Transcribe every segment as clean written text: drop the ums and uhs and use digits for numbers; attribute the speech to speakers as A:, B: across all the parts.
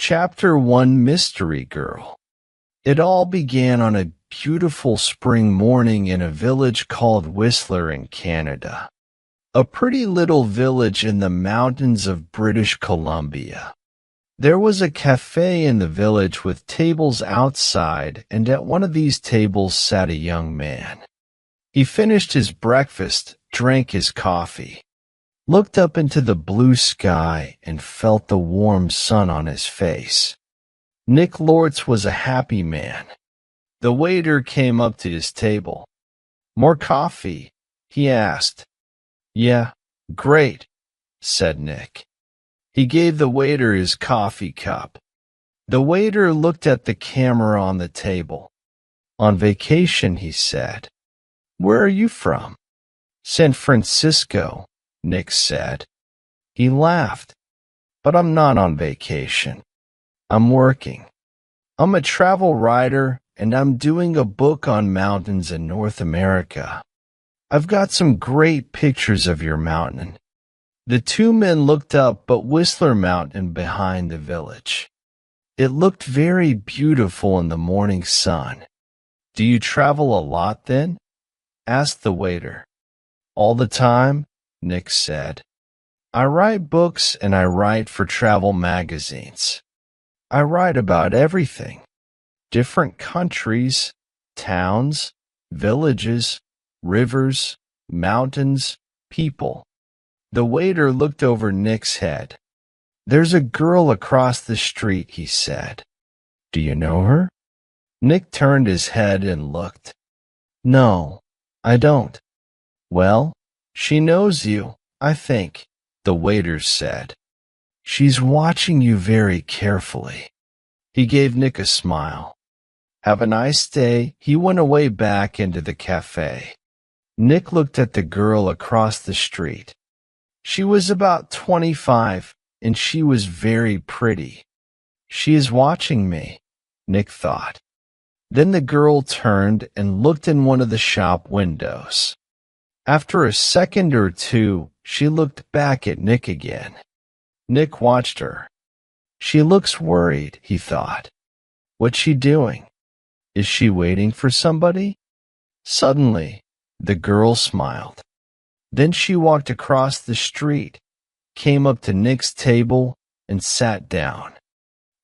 A: Chapter 1 Mystery Girl. It all began on a beautiful spring morning in a village called Whistler in Canada, a pretty little village in the mountains of British Columbia. There was a cafe in the village with tables outside, and at one of these tables sat a young man. He finished his breakfast, drank his coffee, looked up into the blue sky, and felt the warm sun on his face. Nick Lortz was a happy man. The waiter came up to his table. "More coffee?" he asked. "Yeah, great," said Nick. He gave the waiter his coffee cup. The waiter looked at the camera on the table. "On vacation," he said. "Where are you from?" "San Francisco," Nick said. He laughed. "But I'm not on vacation. I'm working. I'm a travel writer, and I'm doing a book on mountains in North America. I've got some great pictures of your mountain." The two men looked up but Whistler Mountain behind the village. It looked very beautiful in the morning sun. "Do you travel a lot then?" asked the waiter. "All the time," Nick said. "I write books and I write for travel magazines. I write about everything. Different countries, towns, villages, rivers, mountains, people." The waiter looked over Nick's head. "There's a girl across the street," he said. "Do you know her?" Nick turned his head and looked. "No, I don't." "Well, she knows you, I think," the waiter said. "She's watching you very carefully." He gave Nick a smile. "Have a nice day." He went away back into the cafe. Nick looked at the girl across the street. She was about 25, and she was very pretty. "She is watching me," Nick thought. Then the girl turned and looked in one of the shop windows. After a second or two, she looked back at Nick again. Nick watched her. "She looks worried," he thought. "What's she doing? Is she waiting for somebody?" Suddenly, the girl smiled. Then she walked across the street, came up to Nick's table, and sat down.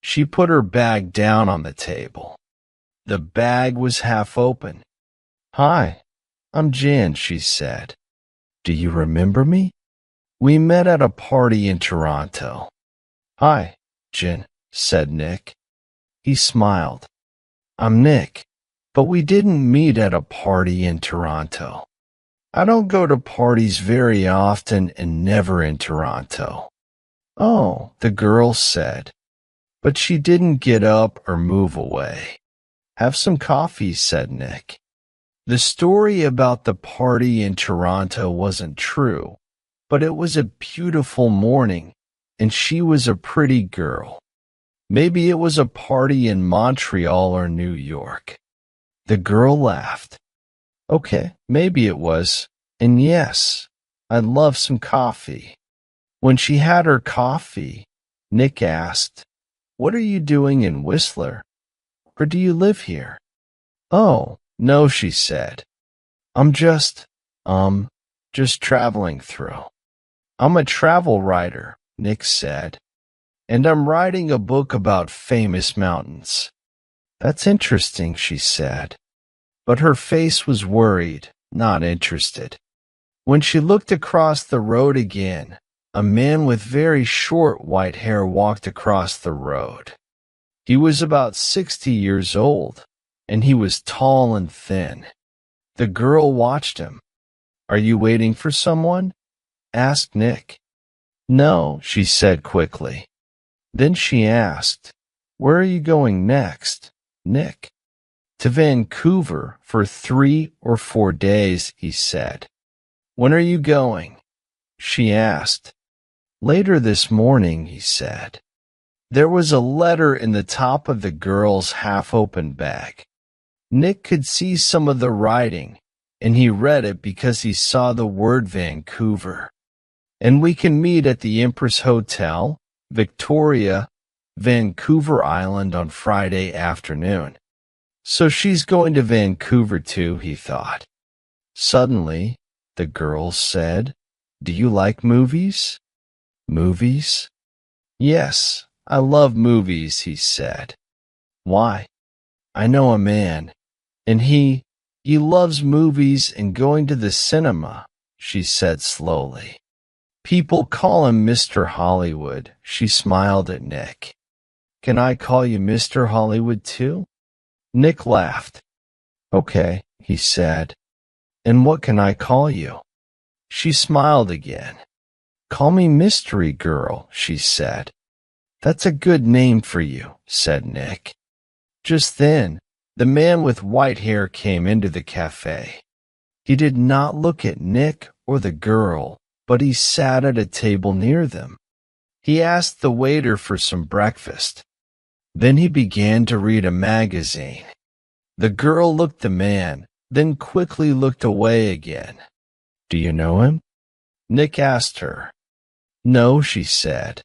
A: She put her bag down on the table. The bag was half open. "Hi, I'm Jan," she said. "Do you remember me? We met at a party in Toronto." "Hi, Jan," said Nick. He smiled. "I'm Nick, but we didn't meet at a party in Toronto. I don't go to parties very often and never in Toronto." "Oh," the girl said, but she didn't get up or move away. "Have some coffee," said Nick. The story about the party in Toronto wasn't true, but it was a beautiful morning, and she was a pretty girl. Maybe it was a party in Montreal or New York. The girl laughed. "Okay, maybe it was, and yes, I'd love some coffee." When she had her coffee, Nick asked, "What are you doing in Whistler? Or do you live here?" "Oh, no," she said. I'm just traveling through." "I'm a travel writer," Nick said, "and I'm writing a book about famous mountains." "That's interesting," she said, but her face was worried, not interested. When she looked across the road again, a man with very short white hair walked across the road. He was about 60 years old, and he was tall and thin. The girl watched him. "Are you waiting for someone?" asked Nick. "No," she said quickly. Then she asked, "Where are you going next, Nick?" "To Vancouver for 3 or 4 days," he said. "When are you going?" she asked. "Later this morning," he said. There was a letter in the top of the girl's half-open bag. Nick could see some of the writing, and he read it because he saw the word Vancouver. "And we can meet at the Empress Hotel, Victoria, Vancouver Island on Friday afternoon. So she's going to Vancouver too, he thought. Suddenly, the girl said, "Do you like movies?" "Movies?" "Yes, I love movies," he said. "Why?" "I know a man, and he loves movies and going to the cinema," she said slowly. "People call him Mr. Hollywood," she smiled at Nick. "Can I call you Mr. Hollywood too?" Nick laughed. "Okay," he said. "And what can I call you?" She smiled again. "Call me Mystery Girl," she said. "That's a good name for you," said Nick. Just then, the man with white hair came into the cafe. He did not look at Nick or the girl, but he sat at a table near them. He asked the waiter for some breakfast. Then he began to read a magazine. The girl looked at the man, then quickly looked away again. "Do you know him?" Nick asked her. "No," she said.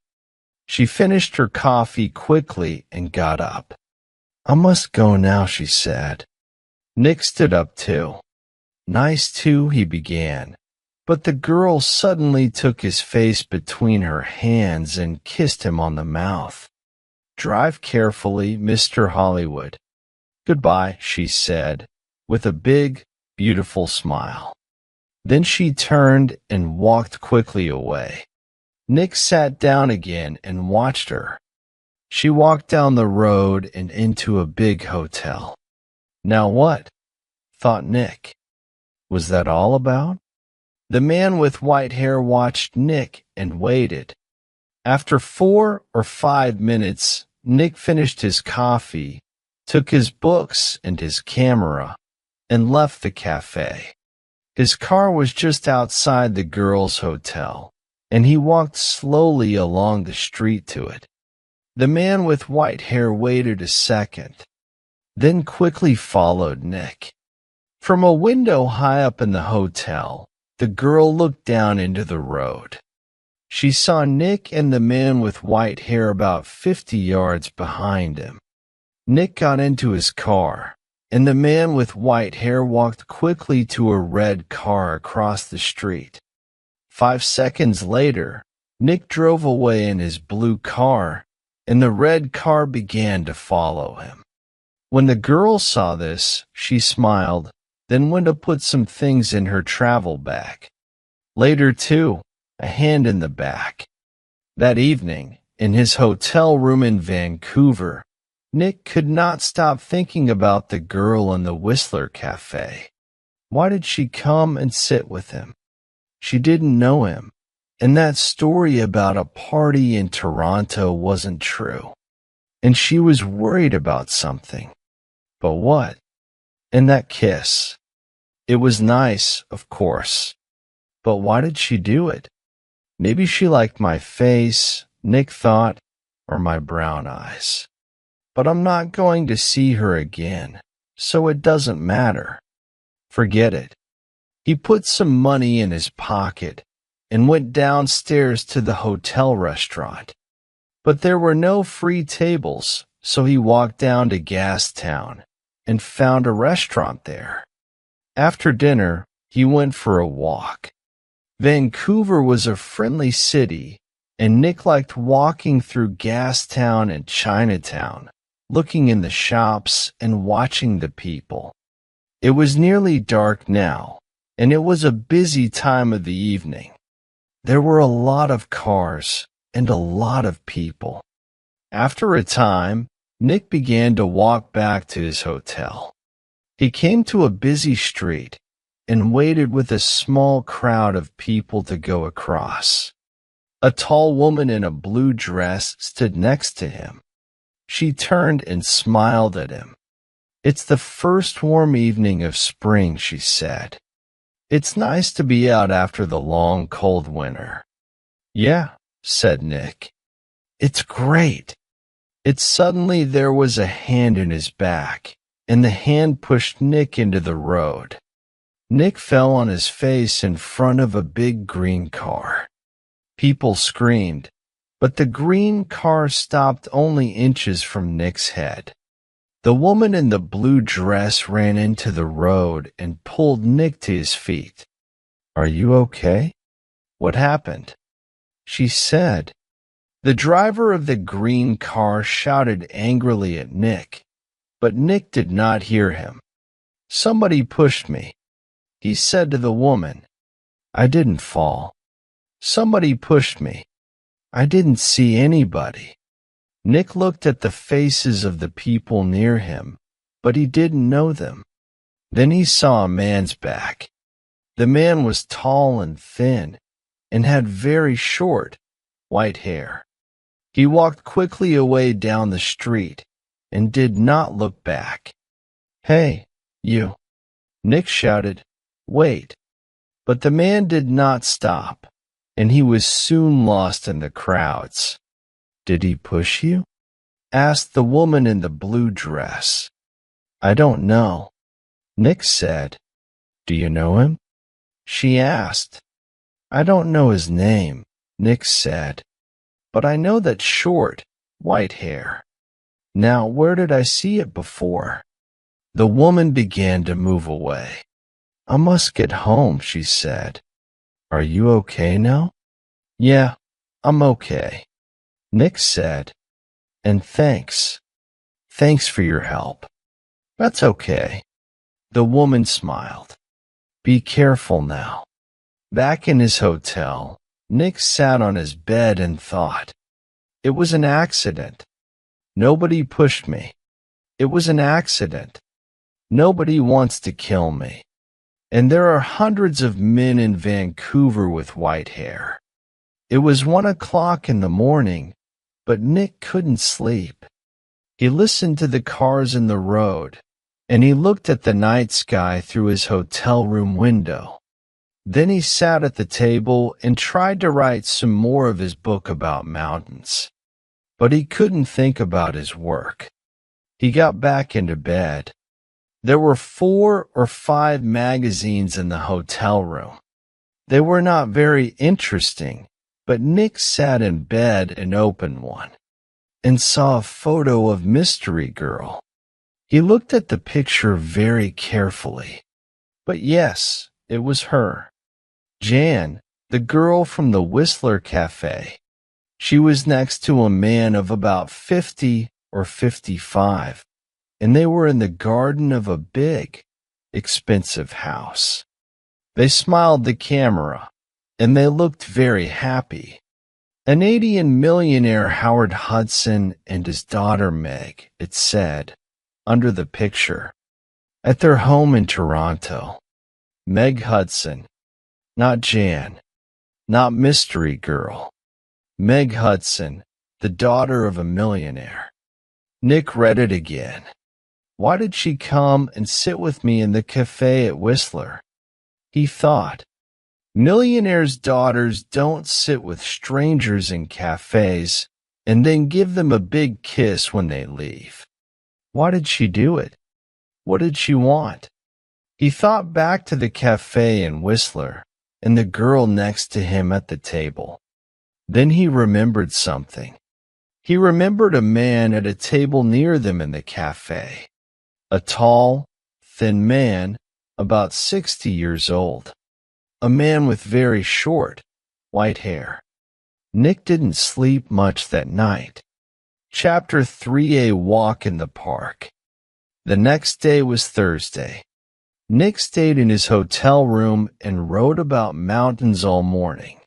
A: She finished her coffee quickly and got up. "I must go now," she said. Nick stood up too. "Nice too," he began, but the girl suddenly took his face between her hands and kissed him on the mouth. "Drive carefully, Mr. Hollywood." "Goodbye," she said, with a big, beautiful smile. Then she turned and walked quickly away. Nick sat down again and watched her. She walked down the road and into a big hotel. Now what? Thought Nick. Was that all about? The man with white hair watched Nick and waited. After 4 or 5 minutes, Nick finished his coffee, took his books and his camera, and left the cafe. His car was just outside the girls' hotel, and he walked slowly along the street to it. The man with white hair waited a second, then quickly followed Nick. From a window high up in the hotel, the girl looked down into the road. She saw Nick and the man with white hair about 50 yards behind him. Nick got into his car, and the man with white hair walked quickly to a red car across the street. 5 seconds later, Nick drove away in his blue car, and the red car began to follow him. When the girl saw this, she smiled, then went to put some things in her travel bag. Later, too, a hand in the back. That evening, in his hotel room in Vancouver, Nick could not stop thinking about the girl in the Whistler Cafe. Why did she come and sit with him? She didn't know him. And that story about a party in Toronto wasn't true. And she was worried about something. But what? And that kiss. It was nice, of course. But why did she do it? Maybe she liked my face, Nick thought, or my brown eyes. But I'm not going to see her again, so it doesn't matter. Forget it. He put some money in his pocket and went downstairs to the hotel restaurant. But there were no free tables, so he walked down to Gastown and found a restaurant there. After dinner, he went for a walk. Vancouver was a friendly city, and Nick liked walking through Gastown and Chinatown, looking in the shops and watching the people. It was nearly dark now, and it was a busy time of the evening. There were a lot of cars and a lot of people. After a time, Nick began to walk back to his hotel. He came to a busy street and waited with a small crowd of people to go across. A tall woman in a blue dress stood next to him. She turned and smiled at him. "It's the first warm evening of spring," she said. "It's nice to be out after the long, cold winter." "Yeah," said Nick. "It's great." Suddenly there was a hand in his back, and the hand pushed Nick into the road. Nick fell on his face in front of a big green car. People screamed, But the green car stopped only inches from Nick's head. The woman in the blue dress ran into the road and pulled Nick to his feet. "Are you okay? What happened?" she said. The driver of the green car shouted angrily at Nick, but Nick did not hear him. "Somebody pushed me," he said to the woman. "I didn't fall. Somebody pushed me. I didn't see anybody." Nick looked at the faces of the people near him, but he didn't know them. Then he saw a man's back. The man was tall and thin and had very short, white hair. He walked quickly away down the street and did not look back. "Hey, you!" Nick shouted. "Wait!" But the man did not stop, and he was soon lost in the crowds. "Did he push you?" asked the woman in the blue dress. "I don't know," Nick said. "Do you know him?" she asked. "I don't know his name," Nick said, "but I know that short, white hair. Now, where did I see it before?" The woman began to move away. "I must get home," she said. "Are you okay now?" "Yeah, I'm okay," Nick said. "And thanks. Thanks for your help." "That's okay." The woman smiled. "Be careful now." Back in his hotel, Nick sat on his bed and thought. It was an accident. Nobody pushed me. It was an accident. Nobody wants to kill me. And there are hundreds of men in Vancouver with white hair. It was 1 o'clock in the morning, but Nick couldn't sleep. He listened to the cars in the road, and he looked at the night sky through his hotel room window. Then he sat at the table and tried to write some more of his book about mountains. But he couldn't think about his work. He got back into bed. There were 4 or 5 magazines in the hotel room. They were not very interesting, but Nick sat in bed and opened one, and saw a photo of Mystery Girl. He looked at the picture very carefully. But yes, it was her. Jan, the girl from the Whistler Cafe. She was next to a man of about 50 or 55, and they were in the garden of a big, expensive house. They smiled at the camera, and they looked very happy. Canadian millionaire Howard Hudson and his daughter Meg, it said, under the picture, at their home in Toronto. Meg Hudson, not Jan, not Mystery Girl. Meg Hudson, the daughter of a millionaire. Nick read it again. Why did she come and sit with me in the cafe at Whistler? He thought. Millionaires' daughters don't sit with strangers in cafes and then give them a big kiss when they leave. Why did she do it? What did she want? He thought back to the cafe in Whistler and the girl next to him at the table. Then he remembered something. He remembered a man at a table near them in the cafe. A tall, thin man, about 60 years old. A man with very short, white hair. Nick didn't sleep much that night. Chapter 3: A Walk in the Park. The next day was Thursday. Nick stayed in his hotel room and wrote about mountains all morning.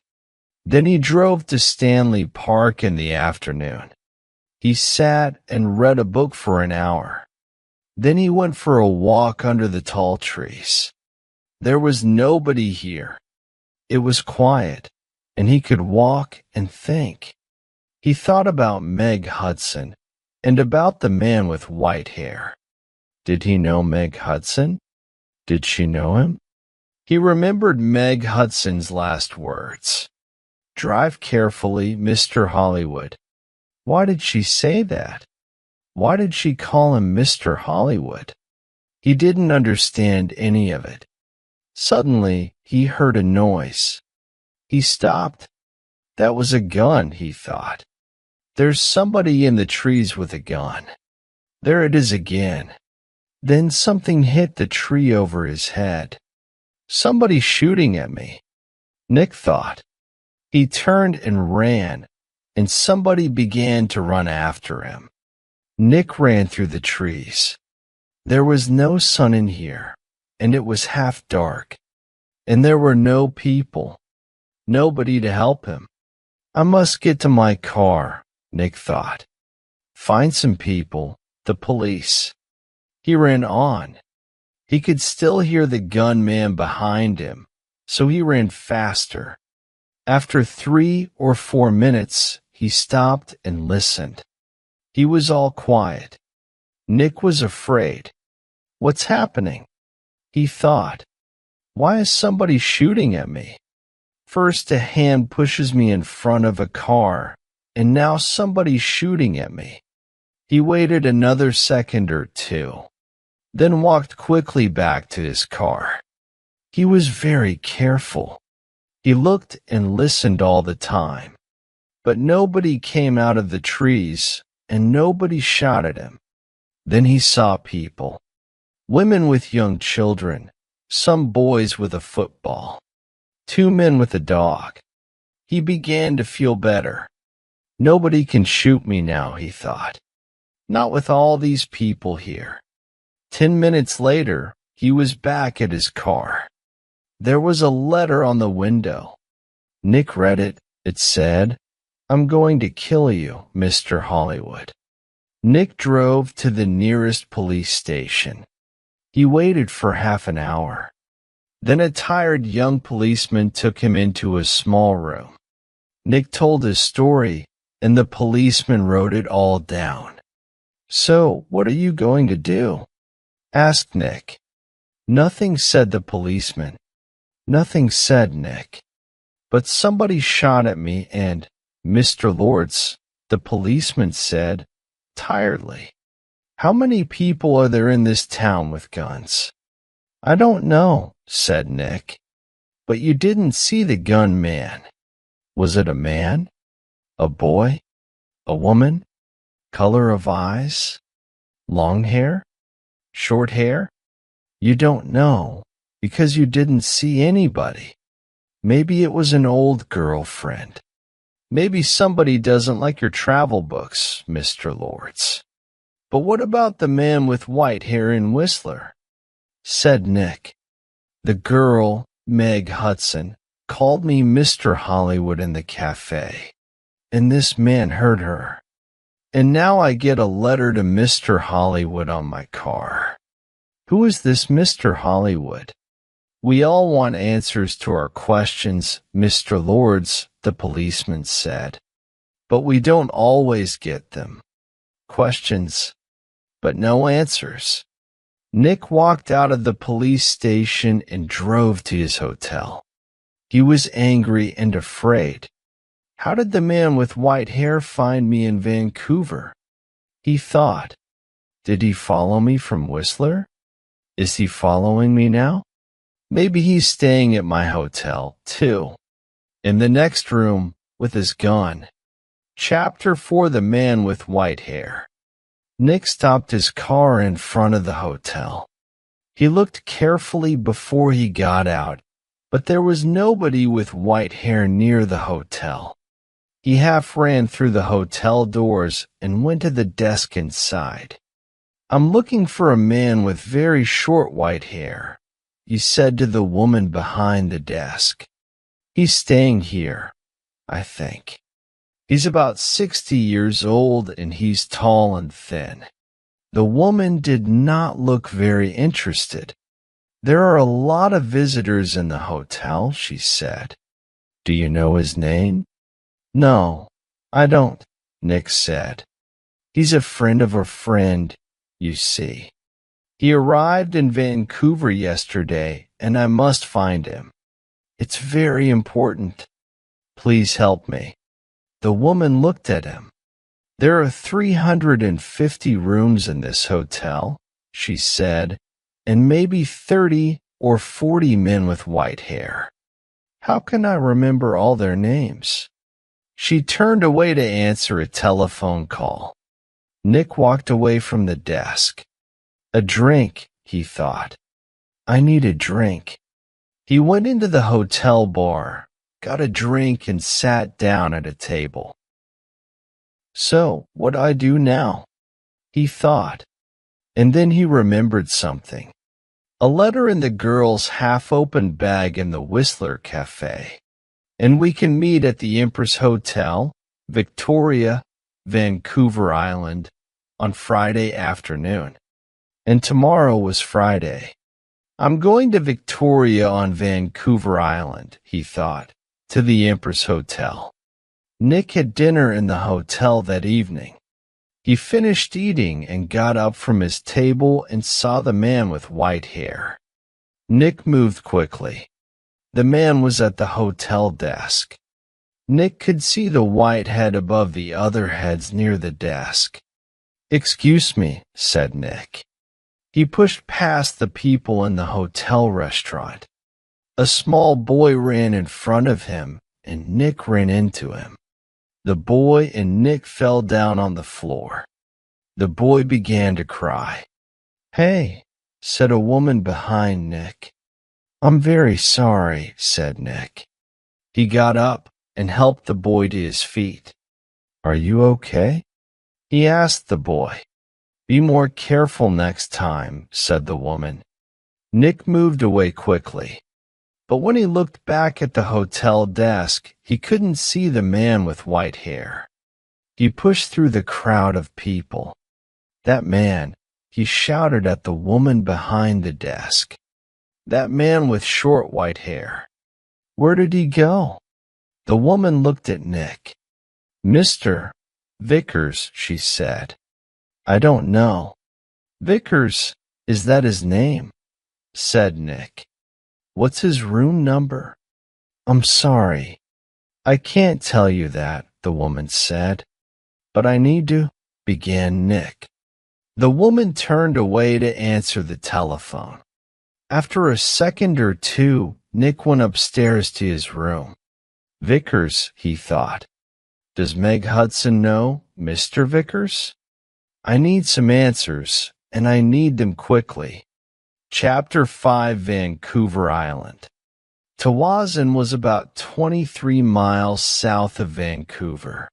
A: Then he drove to Stanley Park in the afternoon. He sat and read a book for an hour. Then he went for a walk under the tall trees. There was nobody here. It was quiet, and he could walk and think. He thought about Meg Hudson and about the man with white hair. Did he know Meg Hudson? Did she know him? He remembered Meg Hudson's last words. "Drive carefully, Mr. Hollywood." Why did she say that? Why did she call him Mr. Hollywood? He didn't understand any of it. Suddenly, he heard a noise. He stopped. That was a gun, he thought. There's somebody in the trees with a gun. There it is again. Then something hit the tree over his head. Somebody shooting at me, Nick thought. He turned and ran, and somebody began to run after him. Nick ran through the trees. There was no sun in here, and it was half dark, and there were no people, nobody to help him. I must get to my car, Nick thought. Find some people, the police. He ran on. He could still hear the gunman behind him, so he ran faster. After 3 or 4 minutes, he stopped and listened. He was all quiet. Nick was afraid. What's happening? He thought. Why is somebody shooting at me? First a hand pushes me in front of a car, and now somebody's shooting at me. He waited another second or two, then walked quickly back to his car. He was very careful. He looked and listened all the time, but nobody came out of the trees, and nobody shot at him. Then he saw people, women with young children, some boys with a football, 2 men with a dog. He began to feel better. Nobody can shoot me now, he thought. Not with all these people here. 10 minutes later, he was back at his car. There was a letter on the window. Nick read it. It said, "I'm going to kill you, Mr. Hollywood." Nick drove to the nearest police station. He waited for half an hour. Then a tired young policeman took him into a small room. Nick told his story, and the policeman wrote it all down. "So, what are you going to do?" asked Nick. "Nothing," said the policeman. "Nothing," said Nick. "But somebody shot at me and, Mr. Lords," the policeman said, tiredly. "How many people are there in this town with guns?" "I don't know," said Nick. "But you didn't see the gunman. Was it a man? A boy? A woman? Color of eyes? Long hair? Short hair? You don't know, because you didn't see anybody. Maybe it was an old girlfriend. Maybe somebody doesn't like your travel books, Mr. Lords. But what about the man with white hair in Whistler?" said Nick. "The girl, Meg Hudson, called me Mr. Hollywood in the cafe, and this man heard her. And now I get a letter to Mr. Hollywood on my car. Who is this Mr. Hollywood? We all want answers to our questions, Mr. Lords," the policeman said. "But we don't always get them. Questions, but no answers." Nick walked out of the police station and drove to his hotel. He was angry and afraid. How did the man with white hair find me in Vancouver? He thought. Did he follow me from Whistler? Is he following me now? Maybe he's staying at my hotel, too. In the next room, with his gun. Chapter 4: The Man with White Hair. Nick stopped his car in front of the hotel. He looked carefully before he got out, but there was nobody with white hair near the hotel. He half ran through the hotel doors and went to the desk inside. "I'm looking for a man with very short white hair," he said to the woman behind the desk. "He's staying here, I think. He's about 60 years old and he's tall and thin." The woman did not look very interested. "There are a lot of visitors in the hotel," she said. "Do you know his name?" "No, I don't," Nick said. "He's a friend of a friend, you see. He arrived in Vancouver yesterday, and I must find him. It's very important. Please help me." The woman looked at him. "There are 350 rooms in this hotel," she said, "and maybe 30 or 40 men with white hair. How can I remember all their names?" She turned away to answer a telephone call. Nick walked away from the desk. A drink, he thought. I need a drink. He went into the hotel bar, got a drink, and sat down at a table. So, what do I do now? He thought. And then he remembered something. A letter in the girl's half-open bag in the Whistler Cafe. And we can meet at the Empress Hotel, Victoria, Vancouver Island, on Friday afternoon. And tomorrow was Friday. I'm going to Victoria on Vancouver Island, he thought, to the Empress Hotel. Nick had dinner in the hotel that evening. He finished eating and got up from his table and saw the man with white hair. Nick moved quickly. The man was at the hotel desk. Nick could see the white head above the other heads near the desk. Excuse me, said Nick. He pushed past the people in the hotel restaurant. A small boy ran in front of him, and Nick ran into him. The boy and Nick fell down on the floor. The boy began to cry. Hey, said a woman behind Nick. I'm very sorry, said Nick. He got up and helped the boy to his feet. Are you okay? He asked the boy. Be more careful next time, said the woman. Nick moved away quickly. But when he looked back at the hotel desk, he couldn't see the man with white hair. He pushed through the crowd of people. That man, he shouted at the woman behind the desk. That man with short white hair. Where did he go? The woman looked at Nick. Mr. Vickers, she said. I don't know. Vickers, is that his name? Said Nick. What's his room number? I'm sorry. I can't tell you that, the woman said. But I need to, began Nick. The woman turned away to answer the telephone. After a second or two, Nick went upstairs to his room. Vickers, he thought. Does Meg Hudson know Mr. Vickers? I need some answers, and I need them quickly. Chapter 5, Vancouver Island. Tsawwassen was about 23 miles south of Vancouver.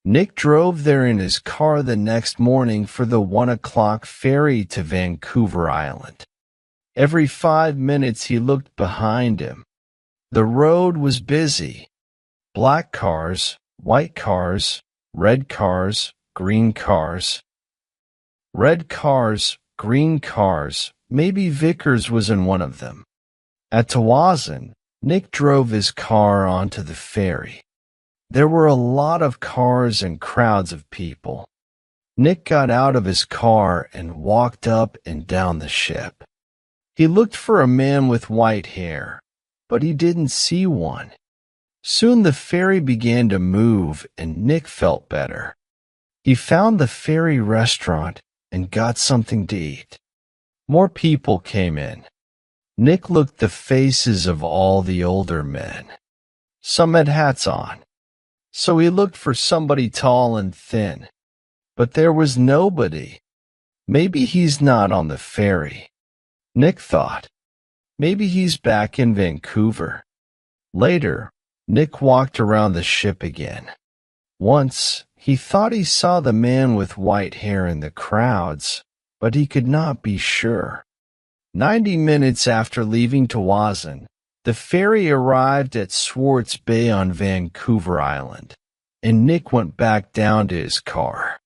A: Nick drove there in his car the next morning for the 1 o'clock ferry to Vancouver Island. Every 5 minutes he looked behind him. The road was busy. Black cars, white cars, red cars, green cars. Red cars, green cars. Maybe Vickers was in one of them. At Tsawwassen, Nick drove his car onto the ferry. There were a lot of cars and crowds of people. Nick got out of his car and walked up and down the ship. He looked for a man with white hair, but he didn't see one. Soon the ferry began to move and Nick felt better. He found the ferry restaurant and got something to eat. More people came in. Nick looked the faces of all the older men. Some had hats on, so he looked for somebody tall and thin. But there was nobody. Maybe he's not on the ferry. Nick thought. Maybe he's back in Vancouver. Later, Nick walked around the ship again. Once, he thought he saw the man with white hair in the crowds, but he could not be sure. 90 minutes after leaving Tsawwassen, the ferry arrived at Swartz Bay on Vancouver Island, and Nick went back down to his car.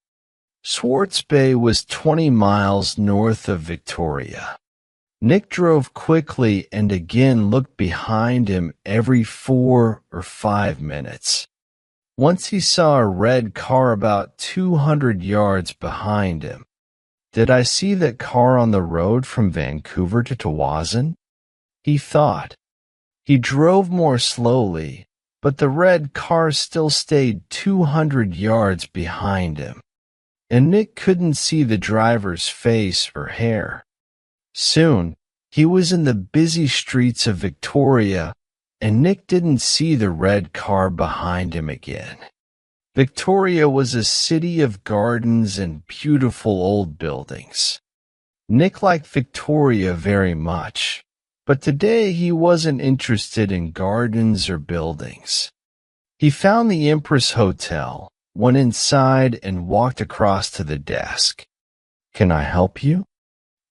A: Swartz Bay was 20 miles north of Victoria. Nick drove quickly and again looked behind him every 4 or 5 minutes. Once he saw a red car about 200 yards behind him. Did I see that car on the road from Vancouver to Tsawwassen? He thought. He drove more slowly, but the red car still stayed 200 yards behind him, and Nick couldn't see the driver's face or hair. Soon, he was in the busy streets of Victoria and Nick didn't see the red car behind him again. Victoria was a city of gardens and beautiful old buildings. Nick liked Victoria very much, but today he wasn't interested in gardens or buildings. He found the Empress Hotel, went inside, and walked across to the desk. "Can I help you?"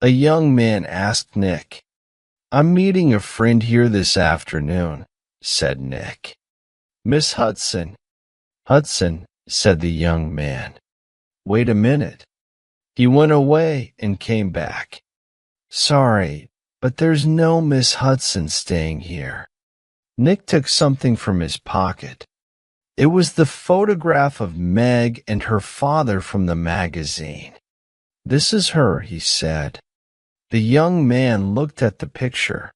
A: a young man asked Nick. "I'm meeting a friend here this afternoon," said Nick. "Miss Hudson." "Hudson," said the young man. "Wait a minute." He went away and came back. "Sorry, but there's no Miss Hudson staying here." Nick took something from his pocket. It was the photograph of Meg and her father from the magazine. "This is her," he said. The young man looked at the picture.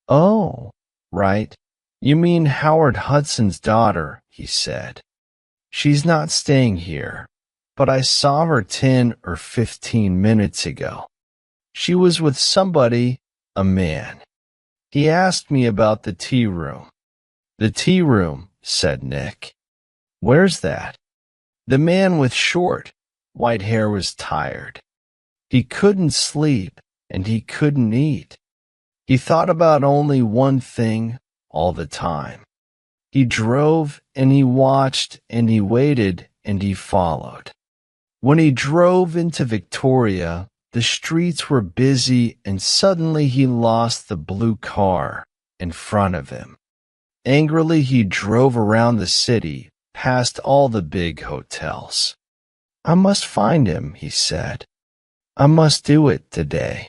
A: "Oh, right. You mean Howard Hudson's daughter," he said. "She's not staying here, but I saw her 10 or 15 minutes ago. She was with somebody, a man. He asked me about the tea room." "The tea room," said Nick. "Where's that?" The man with short, white hair was tired. He couldn't sleep and he couldn't eat. He thought about only one thing all the time. He drove and he watched and he waited and he followed. When he drove into Victoria, the streets were busy and suddenly he lost the blue car in front of him. Angrily, he drove around the city, past all the big hotels. "I must find him," he said. "I must do it today."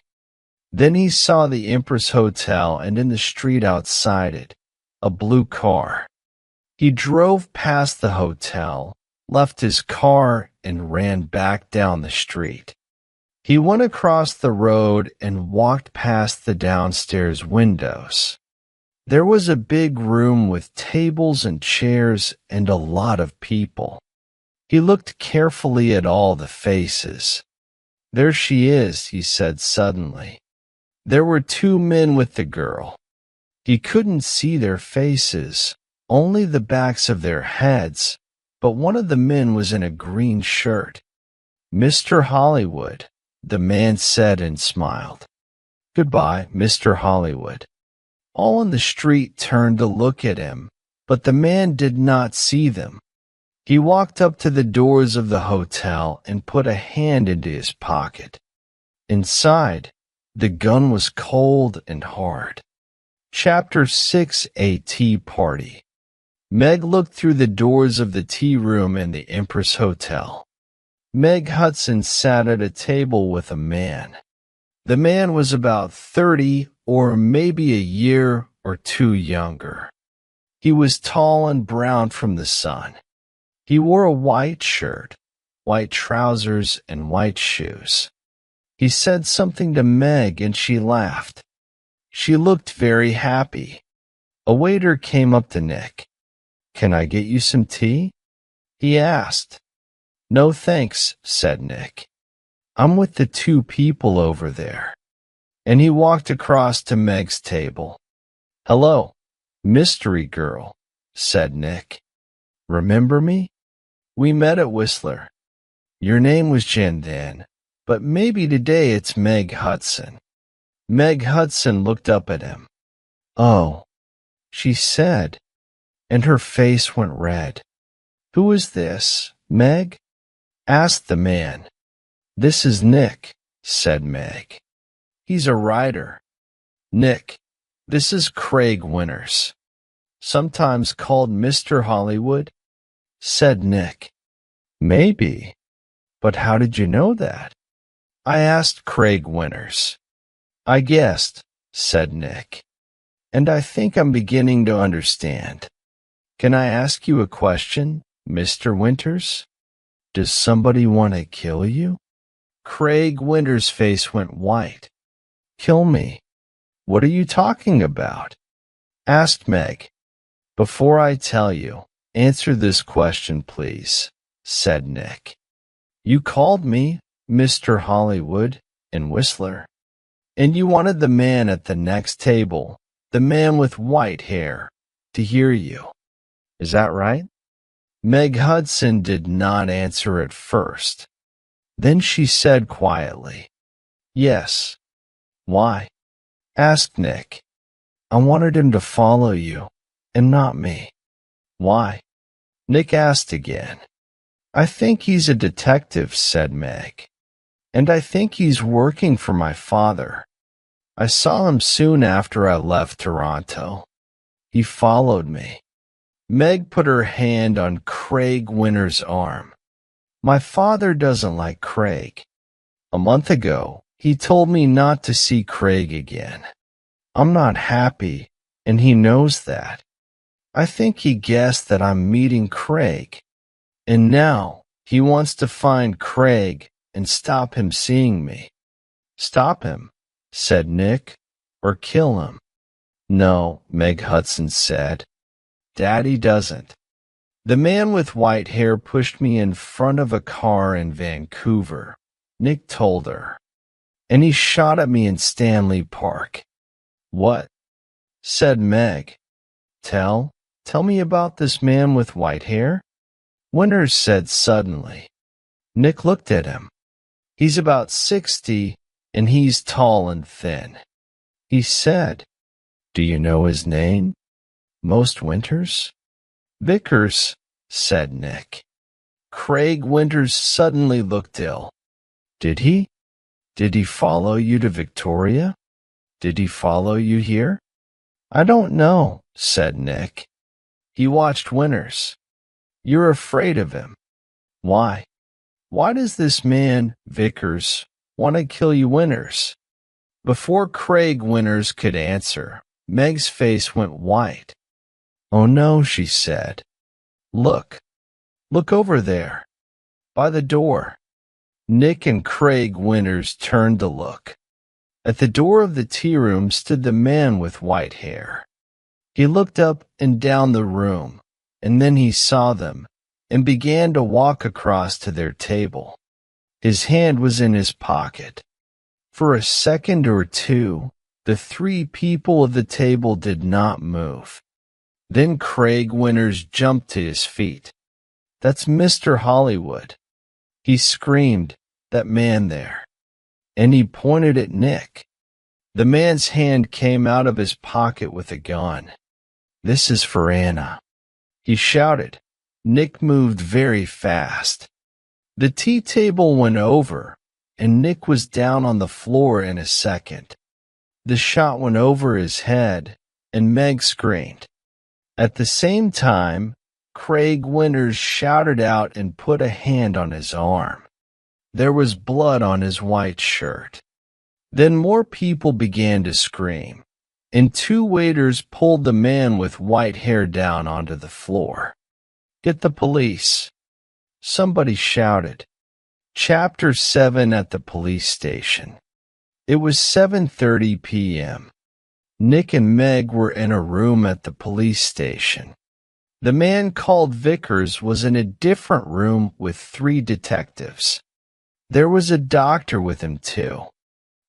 A: Then he saw the Empress Hotel and in the street outside it, a blue car. He drove past the hotel, left his car, and ran back down the street. He went across the road and walked past the downstairs windows. There was a big room with tables and chairs and a lot of people. He looked carefully at all the faces. "There she is," he said suddenly. There were two men with the girl. He couldn't see their faces, only the backs of their heads, but one of the men was in a green shirt. "Mr. Hollywood," the man said and smiled. "Goodbye, Mr. Hollywood." All in the street turned to look at him, but the man did not see them. He walked up to the doors of the hotel and put a hand into his pocket. Inside, the gun was cold and hard. Chapter 6: A Tea Party. Meg looked through the doors of the tea room in the Empress Hotel. Meg Hudson sat at a table with a man. The man was about 30 or maybe a year or two younger. He was tall and brown from the sun. He wore a white shirt, white trousers, and white shoes. He said something to Meg and she laughed. She looked very happy. A waiter came up to Nick. "Can I get you some tea?" he asked. "No thanks," said Nick. "I'm with the two people over there." And he walked across to Meg's table. "Hello, mystery girl," said Nick. "Remember me? We met at Whistler. Your name was Jen then, but maybe today it's Meg Hudson." Meg Hudson looked up at him. "Oh," she said, and her face went red. "Who is this, Meg?" asked the man. "This is Nick," said Meg. "He's a writer." "Nick, this is Craig Winters, sometimes called Mr. Hollywood," said Nick. "Maybe, but how did you know that?" I asked Craig Winters. "I guessed," said Nick, "and I think I'm beginning to understand. Can I ask you a question, Mr. Winters? Does somebody want to kill you?" Craig Winters' face went white. "Kill me? What are you talking about?" asked Meg. "Before I tell you, answer this question, please," said Nick. "You called me Mr. Hollywood in Whistler, and you wanted the man at the next table the man with white hair, to hear you. Is that right?" Meg Hudson did not answer at first. Then she said quietly, "Yes." "Why?" asked Nick. "I wanted him to follow you, and not me." "Why?" Nick asked again. "I think he's a detective," said Meg. "And I think he's working for my father. I saw him soon after I left Toronto. He followed me." Meg put her hand on Craig Winter's arm. "My father doesn't like Craig. A month ago, he told me not to see Craig again. I'm not happy, and he knows that. I think he guessed that I'm meeting Craig, and now he wants to find Craig and stop him seeing me." "Stop him," said Nick, "or kill him?" "No," Meg Hudson said. "Daddy doesn't. The man with white hair pushed me in front of a car in Vancouver," Nick told her, "and he shot at me in Stanley Park." "What?" said Meg. Tell me about this man with white hair," Winters said suddenly. Nick looked at him. "He's about 60, and he's tall and thin." He said, "Do you know his name?" "Most Winters?" "Vickers," said Nick. Craig Winters suddenly looked ill. "Did he? Did he follow you to Victoria? Did he follow you here?" "I don't know," said Nick. He watched Winters. "You're afraid of him. Why? Why does this man, Vickers, want to kill you, Winters?" Before Craig Winters could answer, Meg's face went white. "Oh no," she said. Look over there, by the door." Nick and Craig Winters turned to look. At the door of the tea room stood the man with white hair. He looked up and down the room, and then he saw them and began to walk across to their table. His hand was in his pocket. For a second or two, the three people at the table did not move. Then Craig Winters jumped to his feet. "That's Mr. Hollywood," he screamed, "that man there." And he pointed at Nick. The man's hand came out of his pocket with a gun. "This is for Anna," he shouted. Nick moved very fast. The tea table went over, and Nick was down on the floor in a second. The shot went over his head, and Meg screamed. At the same time, Craig Winters shouted out and put a hand on his arm. There was blood on his white shirt. Then more people began to scream, and two waiters pulled the man with white hair down onto the floor. "Get the police," somebody shouted. Chapter 7 at the police station. It was 7:30 p.m. Nick and Meg were in a room at the police station. The man called Vickers was in a different room with 3 detectives. There was a doctor with him too.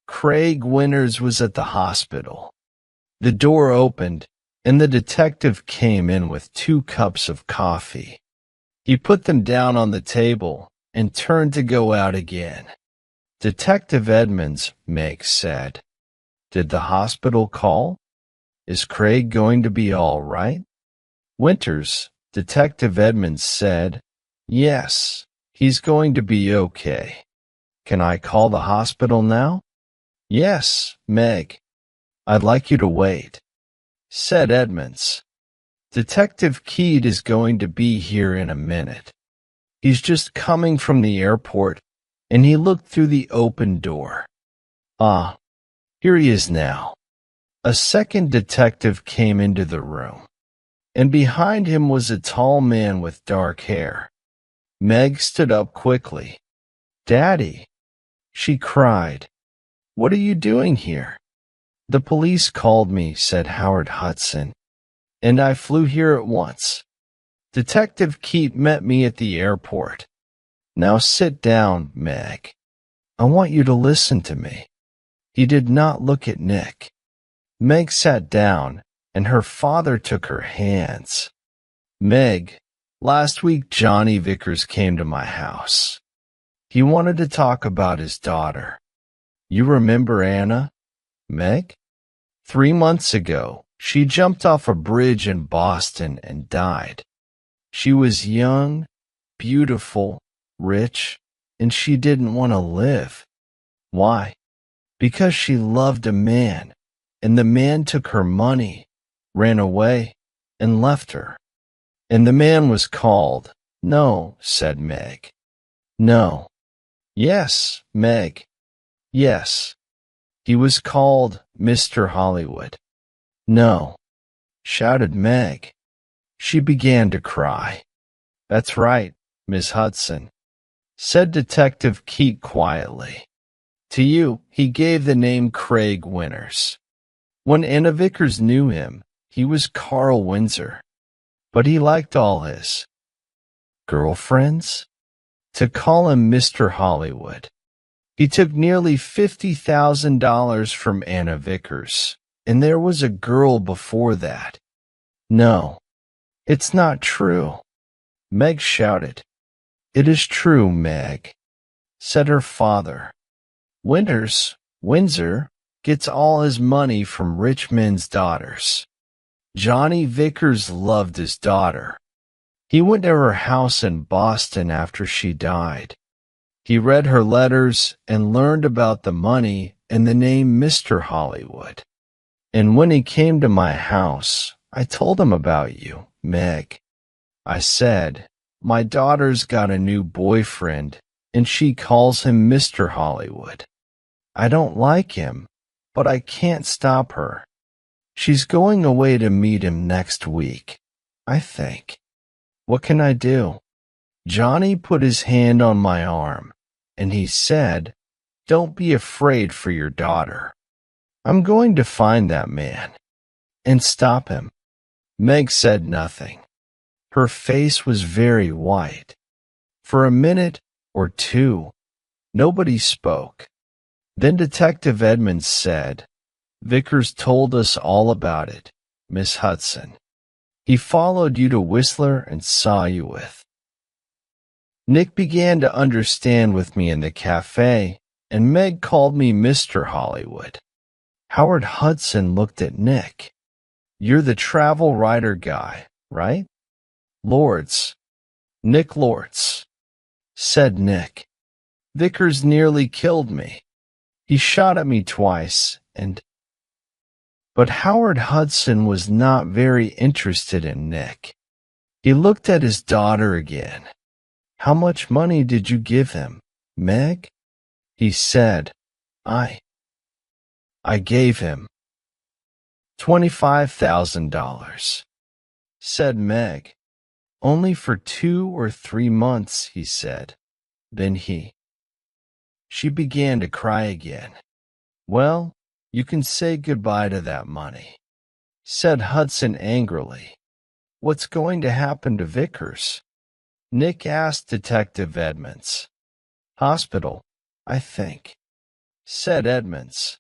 A: Craig Winters was at the hospital. The door opened, and the detective came in with 2 cups of coffee. He put them down on the table and turned to go out again. "Detective Edmonds," Meg said. "Did the hospital call? Is Craig going to be all right?" "Winters," Detective Edmonds said. "Yes, he's going to be okay. Can I call the hospital now?" "Yes, Meg. I'd like you to wait," said Edmonds. "Detective Keed is going to be here in a minute. He's just coming from the airport, and he looked through the open door. Ah, here he is now." A second detective came into the room, and behind him was a tall man with dark hair. Meg stood up quickly. "Daddy," she cried. "What are you doing here?" "The police called me," said Howard Hudson, "and I flew here at once. Detective Keat met me at the airport. Now sit down, Meg. I want you to listen to me." He did not look at Nick. Meg sat down, and her father took her hands. Meg, last week Johnny Vickers came to my house. He wanted to talk about his daughter. You remember Anna, Meg? 3 months ago, she jumped off a bridge in Boston and died. She was young, beautiful, rich, and she didn't want to live. Why? Because she loved a man, and the man took her money, ran away, and left her. And the man was called. No, said Meg. No. Yes, Meg. Yes. He was called Mr. Hollywood. No, shouted Meg. She began to cry. That's right, Miss Hudson, said Detective Keat quietly. To you, he gave the name Craig Winters. When Anna Vickers knew him, he was Carl Windsor. But he liked all his girlfriends to call him Mr. Hollywood. He took nearly $50,000 from Anna Vickers, and there was a girl before that. No, it's not true, Meg shouted. It is true, Meg, said her father. Windsor, gets all his money from rich men's daughters. Johnny Vickers loved his daughter. He went to her house in Boston after she died. He read her letters and learned about the money and the name Mr. Hollywood. And when he came to my house, I told him about you, Meg. I said, my daughter's got a new boyfriend, and she calls him Mr. Hollywood. I don't like him, but I can't stop her. She's going away to meet him next week, I think. What can I do? Johnny put his hand on my arm, and he said, don't be afraid for your daughter. I'm going to find that man and stop him. Meg said nothing. Her face was very white. For a minute or two, nobody spoke. Then Detective Edmonds said, Vickers told us all about it, Miss Hudson. He followed you to Whistler and saw you with. Nick began to understand with me in the cafe, and Meg called me Mr. Hollywood. Howard Hudson looked at Nick. You're the travel writer guy, right? Lords. Nick Lords, said Nick. Vickers nearly killed me. He shot at me twice, But Howard Hudson was not very interested in Nick. He looked at his daughter again. How much money did you give him, Meg? He said, I gave him $25,000, said Meg. Only for 2 or 3 months, he said. Then She began to cry again. Well, you can say goodbye to that money, said Hudson angrily. What's going to happen to Vickers? Nick asked Detective Edmonds. Hospital, I think, said Edmonds.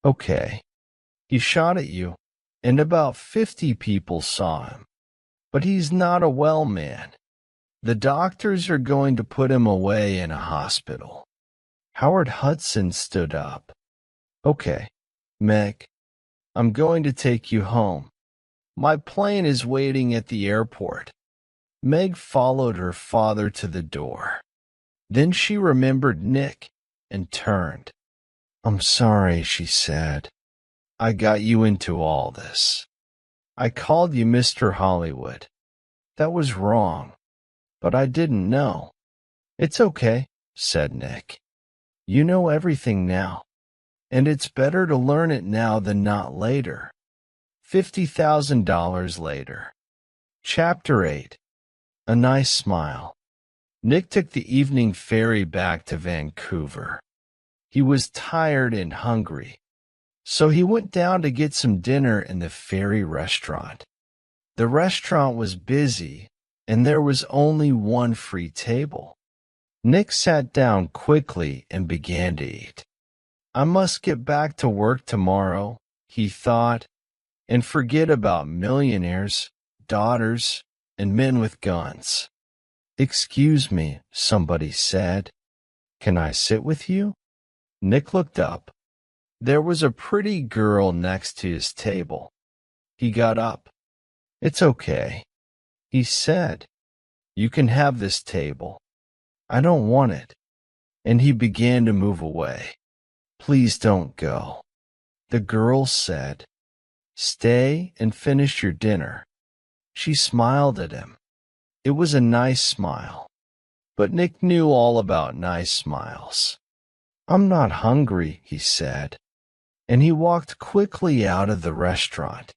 A: Okay. He shot at you, and about 50 people saw him. But he's not a well man. The doctors are going to put him away in a hospital. Howard Hudson stood up. Okay, Meg, I'm going to take you home. My plane is waiting at the airport. Meg followed her father to the door. Then she remembered Nick and turned. I'm sorry, she said. I got you into all this. I called you Mr. Hollywood. That was wrong, but I didn't know. It's okay, said Nick. You know everything now, and it's better to learn it now than not later. $50,000 later. Chapter 8. A Nice Smile. Nick took the evening ferry back to Vancouver. He was tired and hungry, so he went down to get some dinner in the ferry restaurant. The restaurant was busy, and there was only one free table. Nick sat down quickly and began to eat. I must get back to work tomorrow, he thought, and forget about millionaires, daughters, and men with guns. "Excuse me," somebody said. "Can I sit with you?" Nick looked up. There was a pretty girl next to his table. He got up. "It's okay," he said. "You can have this table. I don't want it." And he began to move away. "Please don't go," the girl said. "Stay and finish your dinner." She smiled at him. It was a nice smile, but Nick knew all about nice smiles. "I'm not hungry," he said, and he walked quickly out of the restaurant.